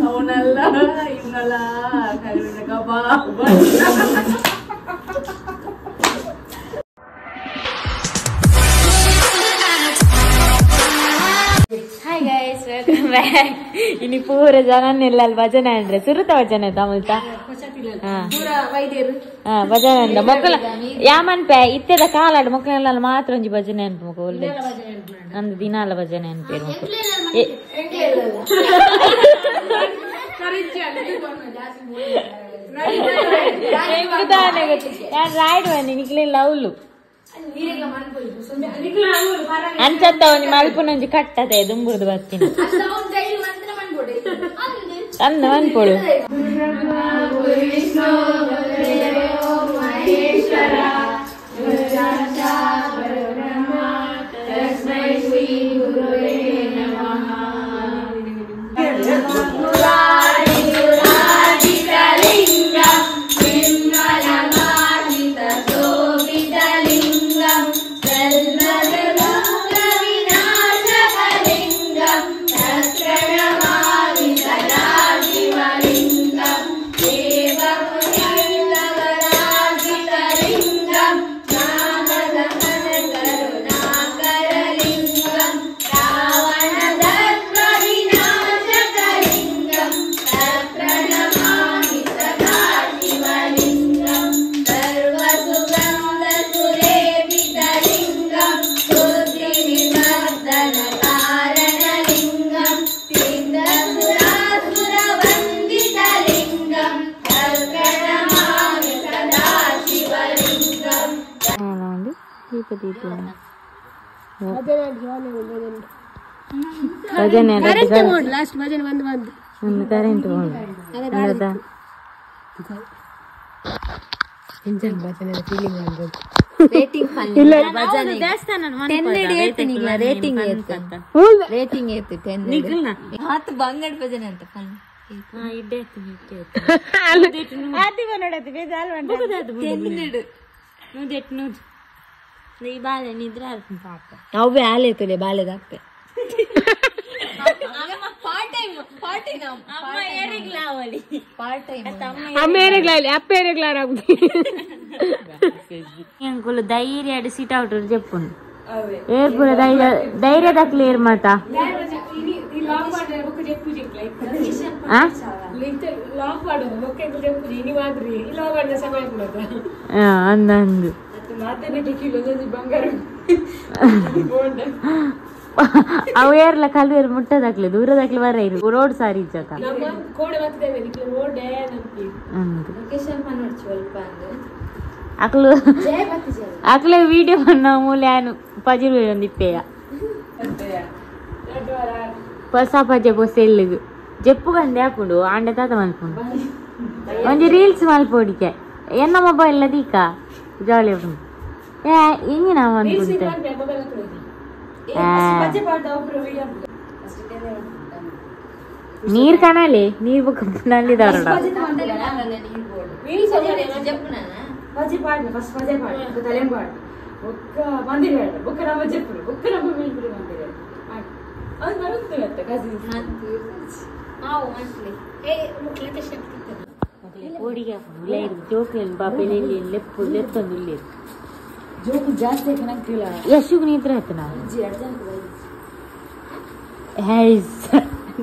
ಅವನಲ್ಲ ಇವನಲ್ಲ ಕಬಾ hi guys welcome back ಇನ್ನು ಪೂರ ಜನ ಭಜನೆ ಅಂದ್ರೆ ಸುರುತ ಭಜನೆ ತಮಿಳ್ತ ಭಜನೆ ಅಂದ ಮೊಕ್ಕಲ ಯಾಮನ್ಪೆ ಇತ್ತೆದ ಕಾಲಾಡು ಮೊಕ್ಕಲೆಲ್ಲ ಮಾತ್ರ ಒಂಜಿ ಭಜನೆ ಅನ್ಪ ಮೊಕ್ಕ ಒಳ್ಳೆ ಅಂದ ದಿನಾಲ ಭಜನೆ ಅನ್ಪೇರು ನಾನು ರಾಯ್ಡು ಬನ್ನಿ ನಿಕ್ಲಿಲ್ಲ ಅವಳು ಅಂಚತ್ತ ಒಂಜಿ ಮಲ್ಪುನೊಂಜಿ ಕಟ್ಟದೆ ದುಂಬುರ್ದು ಬರ್ತೀನಿ ಅಂದ ಅನ್ಕೊಳು ಭಜನೆ ಒಂದು ಕರೆಂಟ್ ಬಂಗಡ್ ಭಜನೆ ಅಂತ ಬಾಳೆ ನಿದ್ರೆ ಅವೇ ಆಲೆ ತುಲೆ ಬಾಳೆದಾಗ್ತೆ ఎంకులు ధైర్యాడు సిట్ అవుట్ చెప్పుండు ఏర్పుల ధైర్య దక్కలు ఏరు మాట అందందు ಅವು ಏರ್ಲ ಕಲ್ವೇರು ಮುಟ್ಟದಾಕ್ಲೆ ದೂರದಾಕ್ಲೆ ಬರ ಇರು ರೋಡ್ ಸಾರಿ ಇಜ್ಜಕ ಅಕ್ಲು ಅಕ್ಲೆ ವಿಡಿಯೋ ಬಣ್ಣ ಮೂಲೆ ಆನು ಪಜಿರು ಒಂದು ಇಪ್ಪೆಯ ಹೊಸ ಪಜೆ ಬೊಸ ಎಲ್ಲಿಗು ಜೆಪ್ಪು ಗಂದೆ ಹಾಕೊಂಡು ಆಂಡೆ ತಾತ ಮಲ್ಪುಂಡು ಒಂಜಿ ರೀಲ್ಸ್ ಮಲ್ಪೋಡಿಕೆ ಎನ್ನ ಮೊಬೈಲ್ ದೀಕ ಜಾಲಿ ಉಂಟು ಹಿಂಗೆ ನಾವು ಅನ್ಕೊಂತೆ ನೀರ್ ಕಾಣಲಿ ನೀರ್ ಬುಕ್ ನಲ್ಲಿದಾರ ಜೋಕ್ಲೇನು ಬಾಪೆಲಿ ಲೆಪ್ಪು ಲೆತ್ತೊಂದು ಜೋಕು ಜಾಸ್ತಿ ಯಶುಗ್ ನಿದ್ರೆ ಆಯ್ತು ನಾವು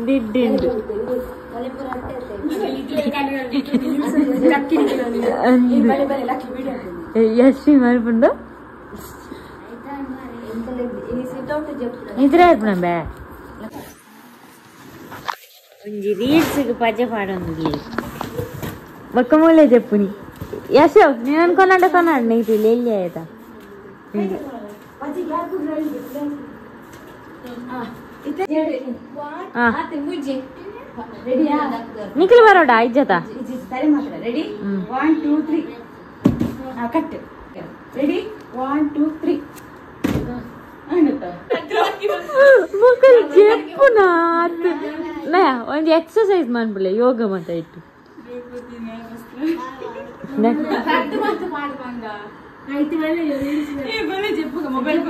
ದಿಡ್ಡಿಂಡು ಯಶು ಮಾಡ್ಬಿಂಡು ನಿದ್ರೆ ಆಯ್ತು ನಮ್ಮೆ ಒಂಜಿ ರೀಲ್ಸ್ಗೆ ಪಜೆ ಪಾಡೊಂದು ಬಕ್ಕ ಮೂಲೆ చెప్పుని ಯಶು నేను అనుకున్నాడు కొన్నాడు నీకు వెళ్ళి ఆಯ್ತಾ ನಿಖಿಲ್ ಬರೋಡ ಐದ್ ಸರಿ ಮಾತ್ರ ರೆಡಿ 1 2 3 ಕಟ್ ರೆಡಿ 1 2 3 చెప్పునా ಒಂದು ಎಕ್ಸರ್ಸೈಸ್ ಮಾಡ್ಬಿಡ್ಲೆ ಯೋಗ ಮತ್ತೆ ಇಟ್ಟು ಮೊಬೈಲ್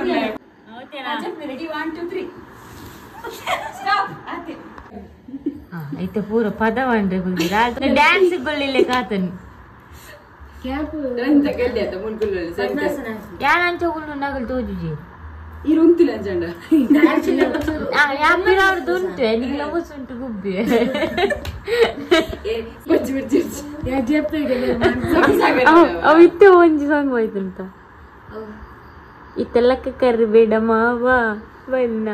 ರೆಡಿ 1 2 3 ಸ್ಟಾಪ್ అయితే ಪೂರ ಪದ ಮಾಡ್ರೆ ಡ್ಯಾನ್ಸ್ ಗಳಿಲ್ಲ ಕಾತನು ಯಾನಂಚ ಉಳ್ಳು ನಗಲು ತೋಜುಜಿ ಯಾಪಿನವ್ರದ್ದು ಉಂಟು ನಿಂಗೆ ಉಂಟು ಗುಬ್ಬಿ ಅವು ಇತ್ತೆ ಒಂಜಿ ಸಾಂಗ್ ಹೋಯ್ತಂತ ಇತ್ತೆಲ್ಲಕ್ಕೆ ಕರ್ರಿ ಬೇಡ ಮಾವ ಬಣ್ಣ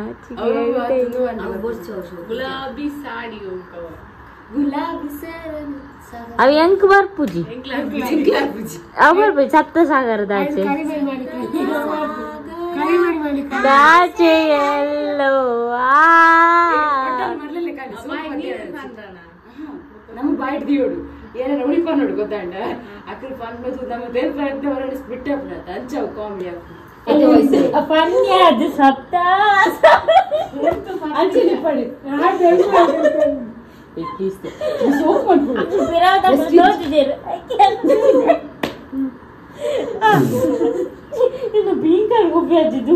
ಅವು ಎಂಕ್ ಬರ್ಪುಜಿ ಅವು ಬರ್ಪುಜಿ ಸಪ್ತ ಸಾಗರದ ಆಚೆ ದಾಚೆ ಎಲ್ಲೋ ನಮ್ಗೆ ಬಾಯ್ಟ್ ದಿಯೋಡು ಏನಾರ ಉಳಿಪ ನೋಡು ಗೊತ್ತಾಂಡ ಅಕ್ಕಲ್ ಫನ್ ನಮ್ಮ ದೇವ್ ಪ್ರಯತ್ನ ಹೊರಡಿಸಿ ಬಿಟ್ಟೆ ಅಂಚವು ಕಾಮಿಡಿ ಪನ್ಯ ಅದು ಸಪ್ತ ಅಂಚನೆ ಪಡಿ ಇನ್ನು ಭೀಂಕರ್ ಗುಬ್ಬಿ ಹಚ್ಚಿದ್ದು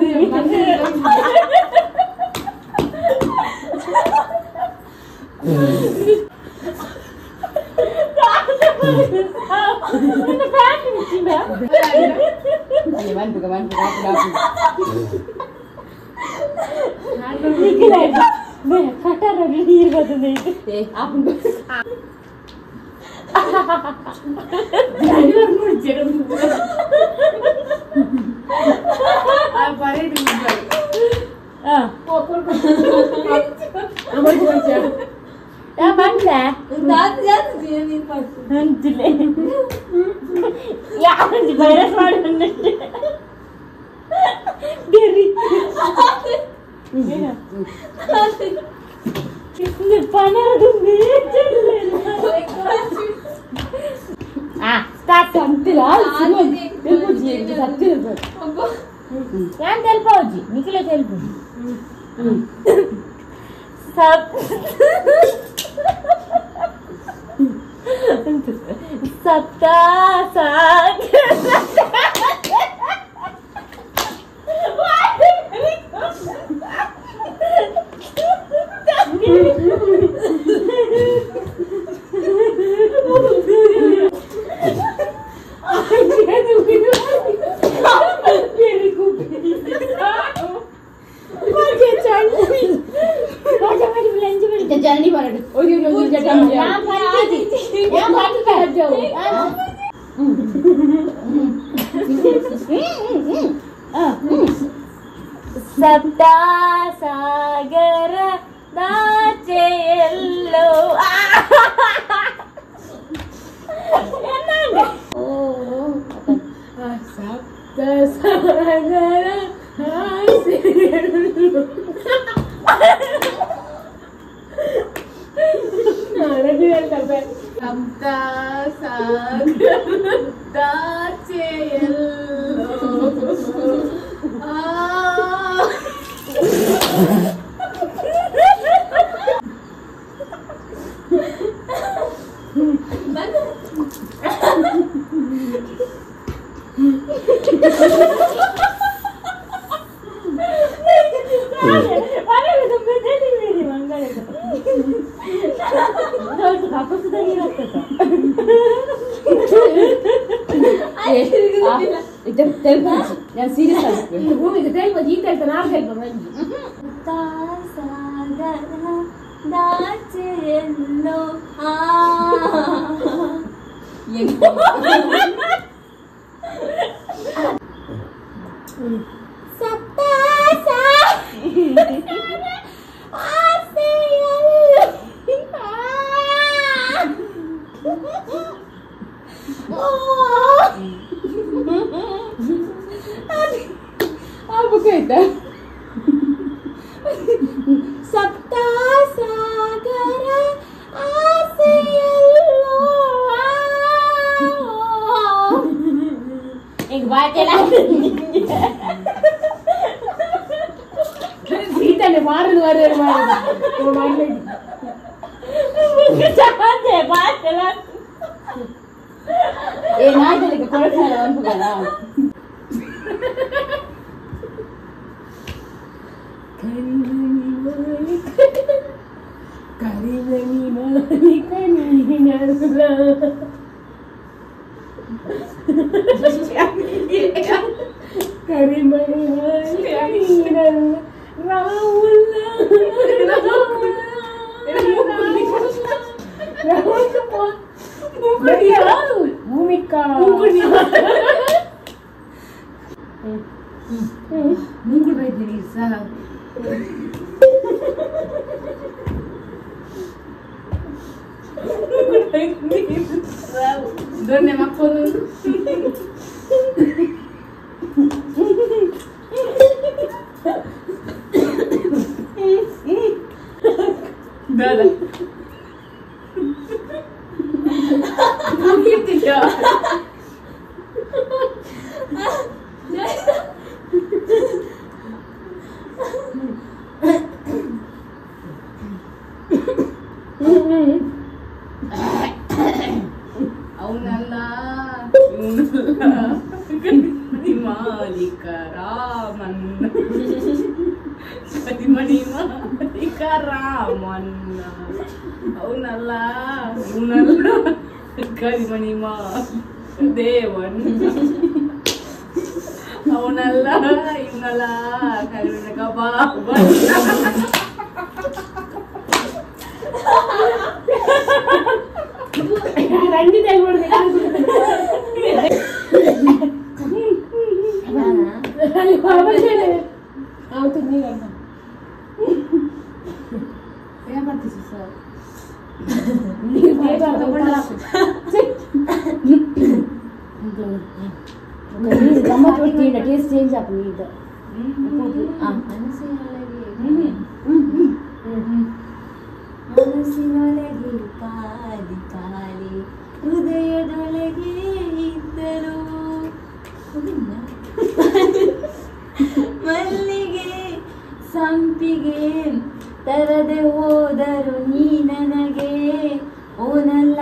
ಕಟಾರಲ್ಲಿ ನೀರು ಬರ್ತದೆ ವೈರಸ್ ಮಾಡಿ ಯಾನ್ ತೆಲ್ಪೌಜಿ ನಿಖಿಲ ತೆಲ್ಪು ಸಪ್ತ ಜರ್ನಿ ಬರಡು ಸಪ್ತ ಸಾಗರ ದಾಚೆ ಎಲ್ಲೋ ಸಪ್ತ ಸಾಗರ ಸಪ್ತ ಸಾಗರ ದಾಚೆ ಎಲ್ಲೋ ഞാൻ സീരിയസ് ആയിട്ട് ഭൂമിക്ക് തെൽപ്പ ജീത്ത നാ തെൽപ്പ ಮಂಜು ದಾಚೆಯೆಲ್ಲೋ ಸಪ್ತ ಸಪ್ತ ಸಾಗರ ಆಸೆಯಲ್ಲೋ एक बात चला ಸೀತನೆ ಮಾರಲು ವರರು ಮಾರಲು ಮಾಡಲಿ चाहते बात चला ಏ ನಾಟಲಿಗೆ ಕೊರಟಾಲ ಅನ್ಕೋಲ್ಲ ಕರಿಮಣಿ ಮಾಲಿಕ ನೀನಲ್ಲ ಕರಿಮಣಿ ಮಾಲಿಕ ನೀನಲ್ಲ ರಾಹುಲ್ಲ ಭೂಮಿಕಾ ಮುಂಗುಡು ಬೈದಿರಿ ಸಹ ದೊಣ್ಣೆ ಮಕ್ಕಳು ದಾದಾ ಅವನಲ್ಲ ಮಾಲಿಕ ರಾಮನ್ನ ಮಣಿ ಮಾಲಿಕ ರಾಮನ್ನ ಅವನಲ್ಲ ಇವನಲ್ಲ ಕರಿಮಣಿ ಮಾ ದೇವಣ್ಣ ಅವನಲ್ಲ ಇವನಲ್ಲ ಕರಿಮಣ ಕಬಾಬ ಟೇಸ್ಟ್ ಚೇಂಜ್ ಆಗಿ ಇದು ಮನಸ್ಸಿನೊಳಗೆ ಕಾಲಿ ಕಾಲಿ ಹೃದಯದೊಳಗೆ ಇದ್ದರು ಮಲ್ಲಿಗೆ ಸಂಪಿಗೆ ತರದೆ ಹೋದರು ನೀ ನನಗೆ ಓನಲ್ಲ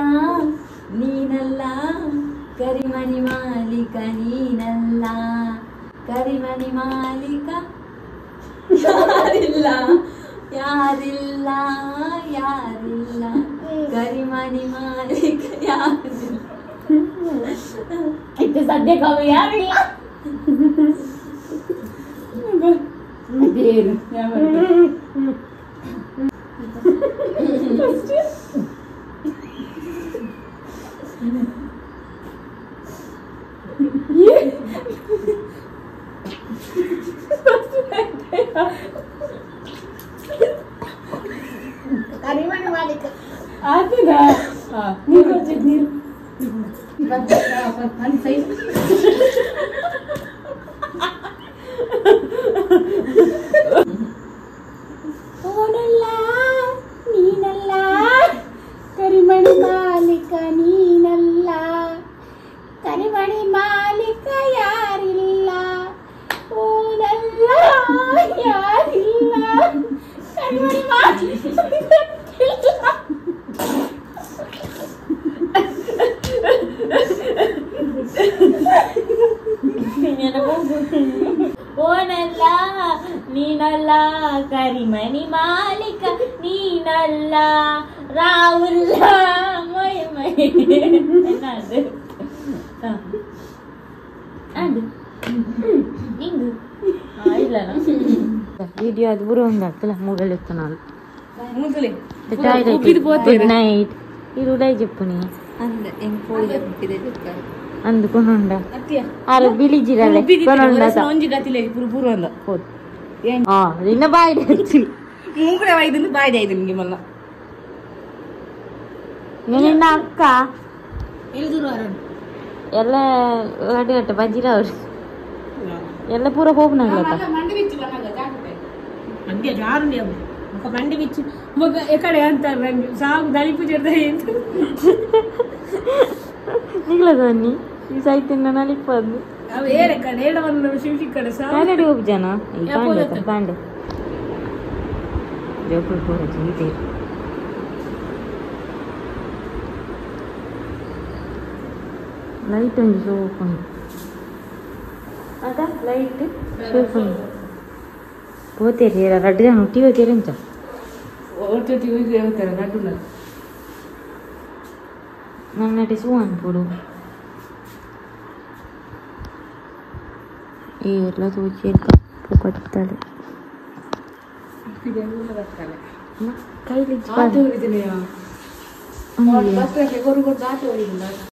ನೀನಲ್ಲ ಕರಿಮಣಿ ಮಾಲಿಕ ನೀನಲ್ಲ ಕರಿಮಣಿ ಮಾಲಿಕ ಯಾರಿಲ್ಲ ಯಾರಿಲ್ಲ ಯಾರಿಲ್ಲ ಕರಿಮಣಿ ಮಾಲಿಕ ಯಾರಿಲ್ಲ ಇದು ಸದ್ಯ ಕವಿ ಯಾರಿಲ್ಲ ಕರಿಮಣಿ ಮಾಲಿಕ ಆಗ್ತದ ನೀರು ನೀರು ಓನಲ್ಲ ನೀನಲ್ಲ ಕರಿಮಣಿ ಮಾಲಿಕ ನೀನಲ್ಲ ಕರಿಮಣಿ ಮಾಲಿಕ ಯಾರಿಲ್ಲ ಓನಲ್ಲ ಯಾರಿಲ್ಲ ಕರಿಮಣಿ ಮಾಲಿಕ ಓನಲ್ಲ ನೀನಲ್ಲ ಕರಿಮಣಿ ಮಾಲಿಕ ನೀನಲ್ಲ ರಾಹುಲ್ಲ ಮೈ ಮೈ ಅದು ಅದು ಹಿಂಗು ಇಲ್ಲ వీడియో అది కూడా ఉంది అసలు మూగలు ఇస్తున్నాను గుడ్ నైట్ ఈ రుడాయి చెప్పు నీ అందుకునుండ ఆరు బిలిజిరాలే కొనుండ నిన్న బాయ్ ಮೂಗಡೆ ಐದು ಬಾಯ್ದೆ ಐದು ನಿಮಗೆ ಮಲ್ಲ ನಿನ್ನ ಅಕ್ಕ ಎಲ್ಲ ಗಟ್ಟಿ ಗಟ್ಟ ಬಜ್ಜಿರ ಅವ್ರು ಎಲ್ಲ ಪೂರ ಹೋಗ್ನಲ್ಲ ఒక బండి పిచ్చి ఒక ఎక్కడ అంటారు సాగు దళిపు చేద్దాం మిగలదాన్ని ఈ సైడ్ తిన్న నలిపోద్దు అవి ఏడెక్కడ ఏడవన్న శివుడి ఇక్కడ సాగడి ಹೋಗ್ಜಾನಾ ಬಾಂಡೆ ಜೋಪುರ ಪೂರ ಜೀತೆ ಲೈಟ್ ಒಂದು ಸೋಕೊಂಡು ಅದ ಲೈಟ್ ಸೋಕೊಂಡು పోతే రెడ్గా నుట్టి పోతేరంచ ఒకటి యూజ్ అవుతారు అంటున్నారు నన్నటి సువన్ పొడు ఇట్లా చూసి కొట్టాలి కైలి ಆತ ಹೋಗಿದ್ದೀನಿ ಬಸ್ ಕೊರು ಕೊಟ್ಟು ಆತ ಹೋಗಿದ್ದೀನಿ